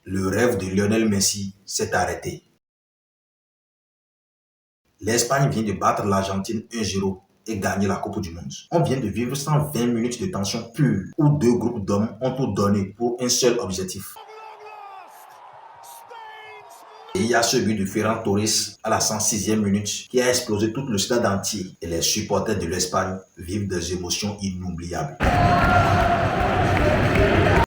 le rêve de Lionel Messi s'est arrêté. L'Espagne vient de battre l'Argentine 1-0 et gagner la Coupe du Monde. On vient de vivre 120 minutes de tension pure où deux groupes d'hommes ont tout donné pour un seul objectif. Et il y a ce but de Ferran Torres à la 106e minute qui a explosé tout le stade entier. Et les supporters de l'Espagne vivent des émotions inoubliables.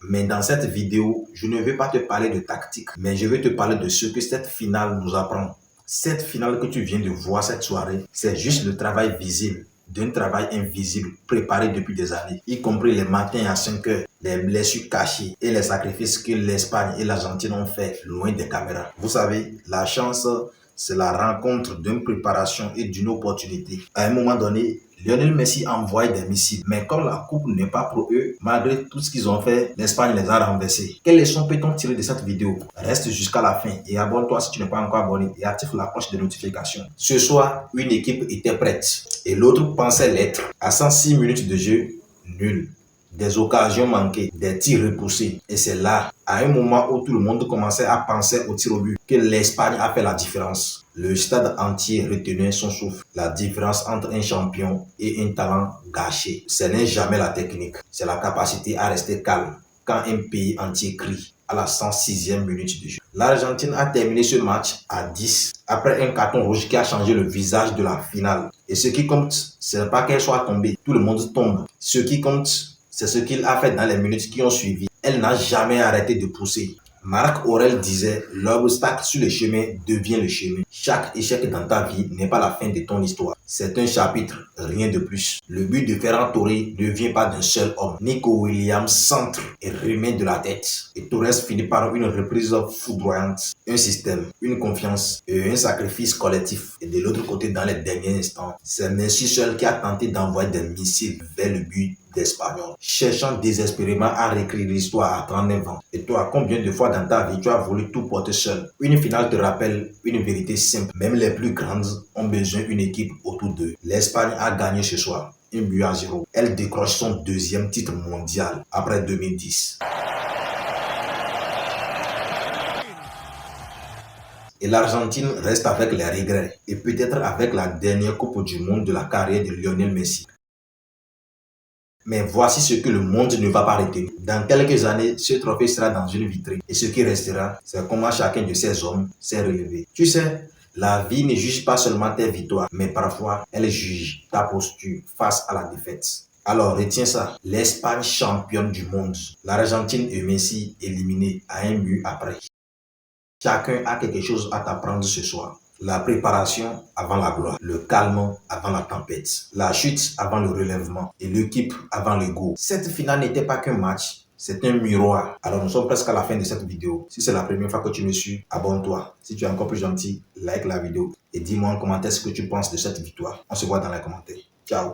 Mais dans cette vidéo, je ne vais pas te parler de tactique, mais je vais te parler de ce que cette finale nous apprend. Cette finale que tu viens de voir cette soirée, c'est juste le travail visible d'un travail invisible préparé depuis des années, y compris les matins à 5 heures, les blessures cachées et les sacrifices que l'Espagne et l'Argentine ont fait loin des caméras. Vous savez, la chance, c'est la rencontre d'une préparation et d'une opportunité. À un moment donné, Lionel Messi envoie des missiles, mais comme la coupe n'est pas pour eux, malgré tout ce qu'ils ont fait, l'Espagne les a renversés. Quelle leçon peut-on tirer de cette vidéo? Reste jusqu'à la fin et abonne-toi si tu n'es pas encore abonné et active la cloche de notification. Ce soir, une équipe était prête et l'autre pensait l'être. À 106 minutes de jeu, nul. Des occasions manquées, des tirs repoussés. Et c'est là, à un moment où tout le monde commençait à penser au tir au but, que l'Espagne a fait la différence. Le stade entier retenait son souffle. La différence entre un champion et un talent gâché, ce n'est jamais la technique, c'est la capacité à rester calme quand un pays entier crie à la 106e minute de jeu. L'Argentine a terminé ce match à 10 après un carton rouge qui a changé le visage de la finale. Et ce qui compte, ce n'est pas qu'elle soit tombée. Tout le monde tombe. Ce qui compte, c'est ce qu'il a fait dans les minutes qui ont suivi. Elle n'a jamais arrêté de pousser. Marc Aurèle disait, l'obstacle sur le chemin devient le chemin. Chaque échec dans ta vie n'est pas la fin de ton histoire. C'est un chapitre, rien de plus. Le but de Ferran Torres ne vient pas d'un seul homme. Nico Williams centre et remet de la tête. Et Torres finit par une reprise foudroyante. Un système, une confiance et un sacrifice collectif. Et de l'autre côté, dans les derniers instants, c'est Messi seul qui a tenté d'envoyer des missiles vers le but d'Espanyol, cherchant désespérément à réécrire l'histoire à 39 ans. Et toi, combien de fois dans ta vie tu as voulu tout porter seul? Une finale te rappelle une vérité simple. Même les plus grandes ont besoin d'une équipe autour d'eux. L'Espagne a gagné ce soir, 1-0. Elle décroche son deuxième titre mondial après 2010. Et l'Argentine reste avec les regrets et peut-être avec la dernière Coupe du Monde de la carrière de Lionel Messi. Mais voici ce que le monde ne va pas retenir. Dans quelques années, ce trophée sera dans une vitrine. Et ce qui restera, c'est comment chacun de ces hommes s'est relevé. Tu sais, la vie ne juge pas seulement tes victoires, mais parfois, elle juge ta posture face à la défaite. Alors, retiens ça. L'Espagne championne du monde. L'Argentine et Messi éliminés à un but après. Chacun a quelque chose à t'apprendre ce soir. La préparation avant la gloire, le calme avant la tempête, la chute avant le relèvement et l'équipe avant le go. Cette finale n'était pas qu'un match, c'est un miroir. Alors nous sommes presque à la fin de cette vidéo. Si c'est la première fois que tu me suis, abonne-toi. Si tu es encore plus gentil, like la vidéo et dis-moi en commentaire ce que tu penses de cette victoire. On se voit dans les commentaires. Ciao.